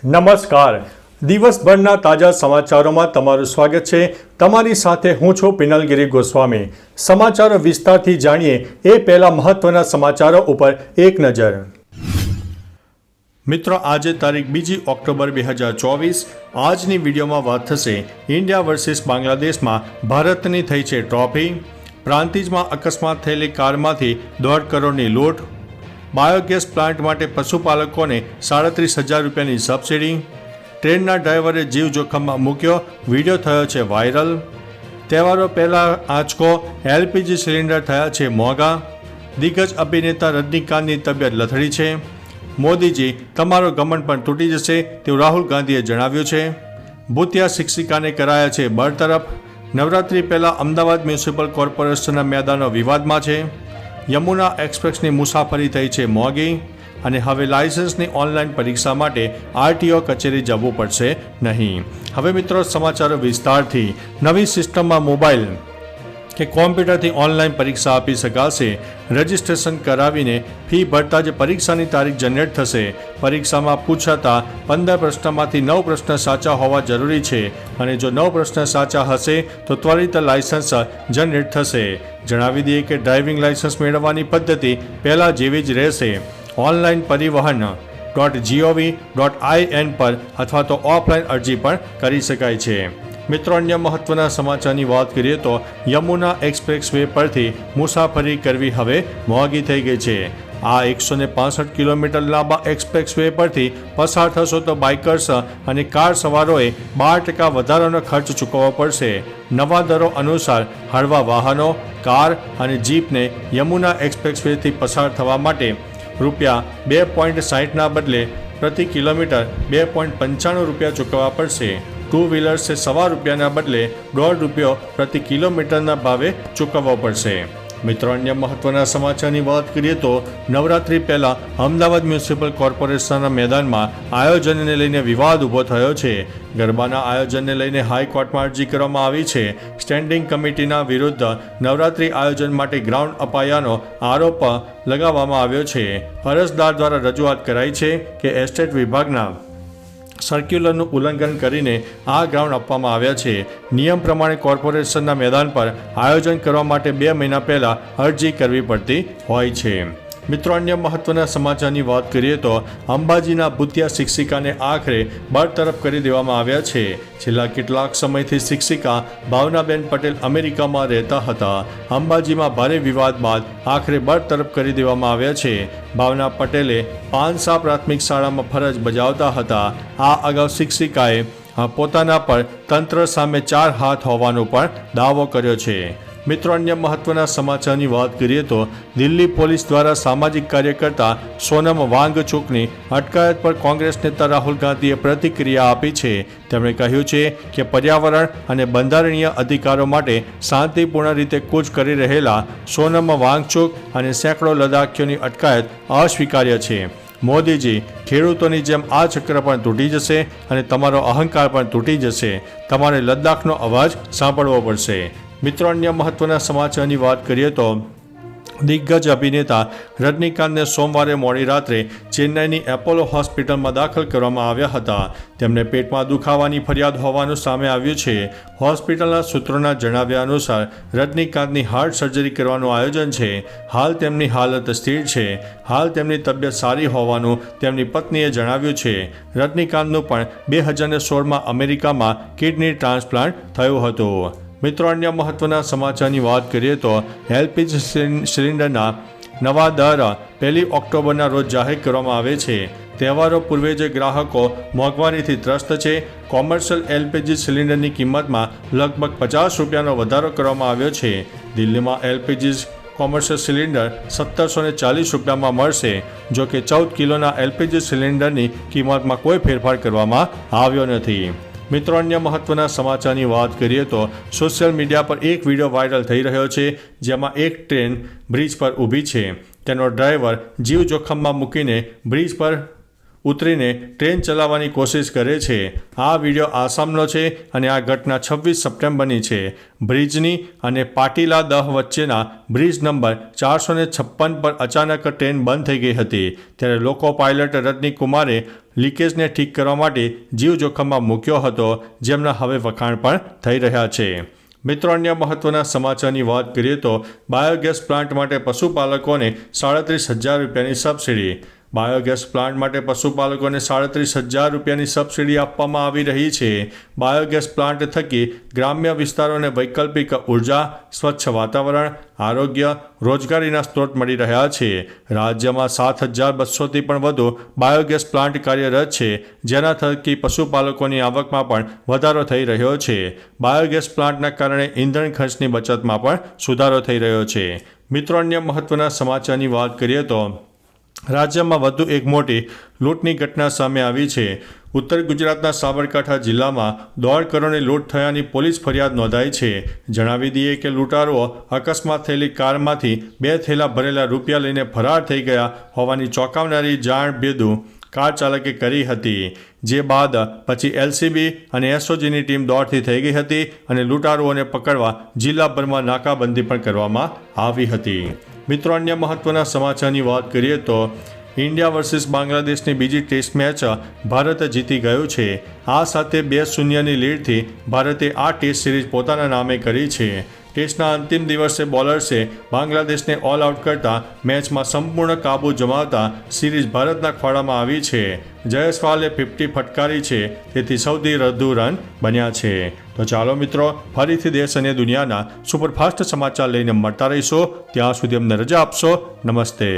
નમસ્કાર. દિવસભરના તાજા સમાચારોમાં તમારું સ્વાગત છે. તમારી સાથે હું છું પિનલગીરી ગોસ્વામી. સમાચારો વિસ્તારથી જાણીએ એ પહેલા મહત્વના સમાચારો ઉપર એક નજર. મિત્રો, આજે તારીખ 2 ઓક્ટોબર 2024. આજની વિડીયોમાં વાત થશે ઇન્ડિયા વર્સિસ બાંગ્લાદેશમાં ભારતની થઈ છે ટ્રોફી. પ્રાંતિજમાં અકસ્માત થયેલી કારમાંથી 1.5 કરોડની લૂંટ. બાયોગેસ પ્લાન્ટ માટે પશુપાલકોને 37,000 રૂપિયાની સબસિડી. ટ્રેનના ડ્રાઈવરે જીવ જોખમમાં મૂક્યો, વિડીયો થયો છે વાયરલ. તહેવારો પહેલાં આંચકો, એલપીજી સિલિન્ડર થયા છે મોંઘા. દિગ્ગજ અભિનેતા રજનીકાંતની તબિયત લથડી છે. મોદીજી, તમારો ઘમંડ પણ તૂટી જશે તેવું રાહુલ ગાંધીએ જણાવ્યું છે. ભૂતિયા શિક્ષિકાને કરાયા છે બરતરફ. નવરાત્રી પહેલાં અમદાવાદ મ્યુનિસિપલ કોર્પોરેશનના મેદાનો વિવાદમાં છે. યમુના એક્સપ્રેસની મુસાફરી થઈ છે મોંઘી. અને હવે લાયસન્સની ઓનલાઈન પરીક્ષા માટે આરટીઓ કચેરી જવું પડશે નહીં. હવે મિત્રો, સમાચારો વિસ્તારથી. નવી સિસ્ટમમાં મોબાઈલ કે કોમ્પ્યુટરથી ઓનલાઈન પરીક્ષા આપી શકાશે. રજિસ્ટ્રેશન કરાવીને ફી ભરતા જ પરીક્ષાની તારીખ જનરેટ થશે. પરીક્ષામાં પૂછાતા 15 પ્રશ્નમાંથી 9 પ્રશ્ન સાચા હોવા જરૂરી છે અને જો 9 પ્રશ્ન સાચા હશે તો ત્વરિત લાયસન્સ જનરેટ થશે. જણાવી દઈએ કે ડ્રાઇવિંગ લાયસન્સ મેળવવાની પદ્ધતિ પહેલાં જેવી જ રહેશે. ઓનલાઈન પરિવહન.gov.in પર અથવા તો ઓફલાઈન અરજી પણ કરી શકાય છે. મિત્રો, અન્ય મહત્વના સમાચારની વાત કરીએ તો યમુના એક્સપ્રેસ વે પરથી મુસાફરી કરવી હવે મોંઘી થઈ ગઈ છે. આ 165 કિલોમીટર લાંબા એક્સપ્રેસ વે પરથી પસાર થશો તો બાઇકર્સ અને કાર સવારોએ 12% વધારાનો ખર્ચ ચૂકવવો પડશે. નવા દરો અનુસાર હળવા વાહનો, કાર અને જીપને યમુના એક્સપ્રેસ વેથી પસાર થવા માટે રૂપિયા 2.60ના બદલે પ્રતિ કિલોમીટર 2.95 રૂપિયા ચૂકવવા પડશે. ટુ વ્હીલર્સે ₹1.25ના બદલે ₹1.50 પ્રતિ કિલોમીટરના ભાવે ચૂકવવો પડશે. મિત્રો, અન્ય મહત્વના સમાચારની વાત કરીએ તો નવરાત્રી પહેલાં અમદાવાદ મ્યુનિસિપલ કોર્પોરેશનના મેદાનમાં આયોજનને લઈને વિવાદ ઊભો થયો છે. ગરબાના આયોજનને લઈને હાઈકોર્ટમાં અરજી કરવામાં આવી છે. સ્ટેન્ડિંગ કમિટીના વિરુદ્ધ નવરાત્રી આયોજન માટે ગ્રાઉન્ડ અપાયાનો આરોપ લગાવવામાં આવ્યો છે. અરજદાર દ્વારા રજૂઆત કરાઈ છે કે એસ્ટેટ વિભાગના સર્ક્યુલરનું ઉલ્લંઘન કરીને આ ગ્રાઉન્ડ આપવામાં આવ્યા છે. નિયમ પ્રમાણે કોર્પોરેશનના મેદાન પર આયોજન કરવા માટે 2 મહિના પહેલાં અરજી કરવી પડતી હોય છે. મિત્રો, અન્ય મહત્વના સમાચારની વાત કરીએ તો અંબાજીના ભૂતિયા શિક્ષિકાને આખરે બરતરફ કરી દેવામાં આવ્યા છે. છેલ્લા કેટલાક સમયથી શિક્ષિકા ભાવનાબેન પટેલ અમેરિકામાં રહેતા હતા. અંબાજીમાં ભારે વિવાદ બાદ આખરે બરતરફ કરી દેવામાં આવ્યા છે. ભાવના પટેલે પાનસા પ્રાથમિક શાળામાં ફરજ બજાવતા હતા. આ અગાઉ શિક્ષિકાએ પોતાના પર તંત્ર સામે 4 હાથ હોવાનો પણ દાવો કર્યો છે. મિત્રો, અન્ય મહત્વના સમાચારની વાત કરીએ તો દિલ્હી પોલીસ દ્વારા સામાજિક કાર્યકર્તા સોનમ વાંગચુકની અટકાયત પર કોંગ્રેસ નેતા રાહુલ ગાંધીએ પ્રતિક્રિયા આપી છે. તેમણે કહ્યું છે કે પર્યાવરણ અને બંધારણીય અધિકારો માટે શાંતિપૂર્ણ રીતે કૂચ કરી રહેલા સોનમ વાંગચુક અને સેંકડો લદ્દાખીઓની અટકાયત અસ્વીકાર્ય છે. મોદીજી, ખેડૂતોની જેમ આ ચક્ર પણ તૂટી જશે અને તમારો અહંકાર પણ તૂટી જશે. તમારે લદ્દાખનો અવાજ સાંભળવો પડશે. મિત્રો, અન્ય મહત્વના સમાચારની વાત કરીએ તો દિગ્ગજ અભિનેતા રજનીકાંતને સોમવારે મોડી રાત્રે ચેન્નાઈની એપોલો હોસ્પિટલમાં દાખલ કરવામાં આવ્યા હતા. તેમને પેટમાં દુખાવાની ફરિયાદ હોવાનું સામે આવ્યું છે. હોસ્પિટલના સૂત્રોના જણાવ્યા અનુસાર રજનીકાંતની હાર્ટ સર્જરી કરવાનું આયોજન છે. હાલ તેમની હાલત સ્થિર છે. હાલ તેમની તબિયત સારી હોવાનું તેમની પત્નીએ જણાવ્યું છે. રજનીકાંતનું પણ 2016માં અમેરિકામાં કિડની ટ્રાન્સપ્લાન્ટ થયું હતું. મિત્રો, અન્ય મહત્વના સમાચારની વાત કરીએ તો એલપીજી સિલિન્ડરના નવા દર 1 ઓક્ટોબરના રોજ જાહેર કરવામાં આવે છે. તહેવારો પૂર્વે જે ગ્રાહકો મોંઘવારીથી ત્રસ્ત છે, કોમર્શિયલ એલપીજી સિલિન્ડરની કિંમતમાં લગભગ ₹50નો વધારો કરવામાં આવ્યો છે. દિલ્હીમાં એલપીજી કોમર્શિયલ સિલિન્ડર ₹1,740માં મળશે. જો કે 14 કિલોના એલપીજી સિલિન્ડરની કિંમતમાં કોઈ ફેરફાર કરવામાં આવ્યો નથી. મિત્રો, અન્ય મહત્વના સમાચારની વાત કરીએ તો સોશિયલ મીડિયા પર એક વિડીયો વાયરલ થઈ રહ્યો છે, જેમાં એક ટ્રેન બ્રિજ પર ઊભી છે. તેનો ડ્રાઈવર જીવ જોખમમાં મૂકીને બ્રિજ પર ઉતરીને ટ્રેન ચલાવવાની કોશિશ કરે છે. આ વિડીયો આસામનો છે અને આ ઘટના 26 સપ્ટેમ્બરની છે. બ્રિજની અને પાટીલા દહ વચ્ચેના બ્રિજ નંબર 456 પર અચાનક ટ્રેન બંધ થઈ ગઈ હતી. ત્યારે લોકો પાયલટ રજની કુમારે લીકેજને ઠીક કરવા માટે જીવ જોખમમાં મૂક્યો હતો, જેમના હવે વખાણ પણ થઈ રહ્યા છે. મિત્રો, અન્ય મહત્વના સમાચારની વાત કરીએ તો બાયોગેસ પ્લાન્ટ માટે પશુપાલકોને 37,000 રૂપિયાની સબસિડી. બાયોગેસ પ્લાન્ટ માટે પશુપાલકોને 37,000 રૂપિયાની સબસિડી આપવામાં આવી રહી છે. બાયોગેસ પ્લાન્ટ થકી ગ્રામ્ય વિસ્તારોને વૈકલ્પિક ઉર્જા, સ્વચ્છ વાતાવરણ, આરોગ્ય, રોજગારીના સ્ત્રોત મળી રહ્યા છે. રાજ્યમાં 7,200થી પણ વધુ બાયોગેસ પ્લાન્ટ કાર્યરત છે, જેના થકી પશુપાલકોની આવકમાં પણ વધારો થઈ રહ્યો છે. બાયોગેસ પ્લાન્ટના કારણે ઇંધણ ખર્ચની બચતમાં પણ સુધારો થઈ રહ્યો છે. મિત્રો, અન્ય મહત્વના સમાચારની વાત કરીએ તો રાજ્યમાં વધુ એક મોટી લૂંટની ઘટના સામે આવી છે. ઉત્તર ગુજરાતના સાબરકાંઠા જિલ્લામાં 1.5 કરોડની લૂંટ થયાની પોલીસ ફરિયાદ નોંધાઈ છે. જણાવી દઈએ કે લૂંટારુઓ અકસ્માત થયેલી કારમાંથી 2 થેલા ભરેલા રૂપિયા લઈને ફરાર થઈ ગયા હોવાની ચોંકાવનારી જાણ બેદુ કાર ચાલકે કરી હતી. જે બાદ પછી LCB અને SOGની ટીમ દોડતી થઈ ગઈ હતી અને લૂંટારુઓને પકડવા જિલ્લાભરમાં નાકાબંધી પણ કરવામાં આવી હતી. મિત્રો, અન્ય મહત્વના સમાચારની વાત કરીએ તો ઇન્ડિયા વર્સિસ બાંગ્લાદેશની બીજી ટેસ્ટ મેચ ભારત જીતી ગયું છે. આ સાથે 2-0ની લીડથી ભારતે આ ટેસ્ટ સિરીઝ પોતાના નામે કરી છે. ટેસ્ટના અંતિમ દિવસે બોલર્સે બાંગ્લાદેશને ઓલ આઉટ કરતા મેચમાં સંપૂર્ણ કાબુ જમાવતા સિરીઝ ભારતના ખોળામાં આવી છે. જયસ્વાલે 50 ફટકારી છે, તેથી સૌથી વધુ રન બન્યા છે. તો ચાલો મિત્રો, ફરીથી દેશ અને દુનિયાના સુપરફાસ્ટ સમાચાર લઈને મળતા રહીશો. ત્યાં સુધી અમને રજા આપશો. નમસ્તે.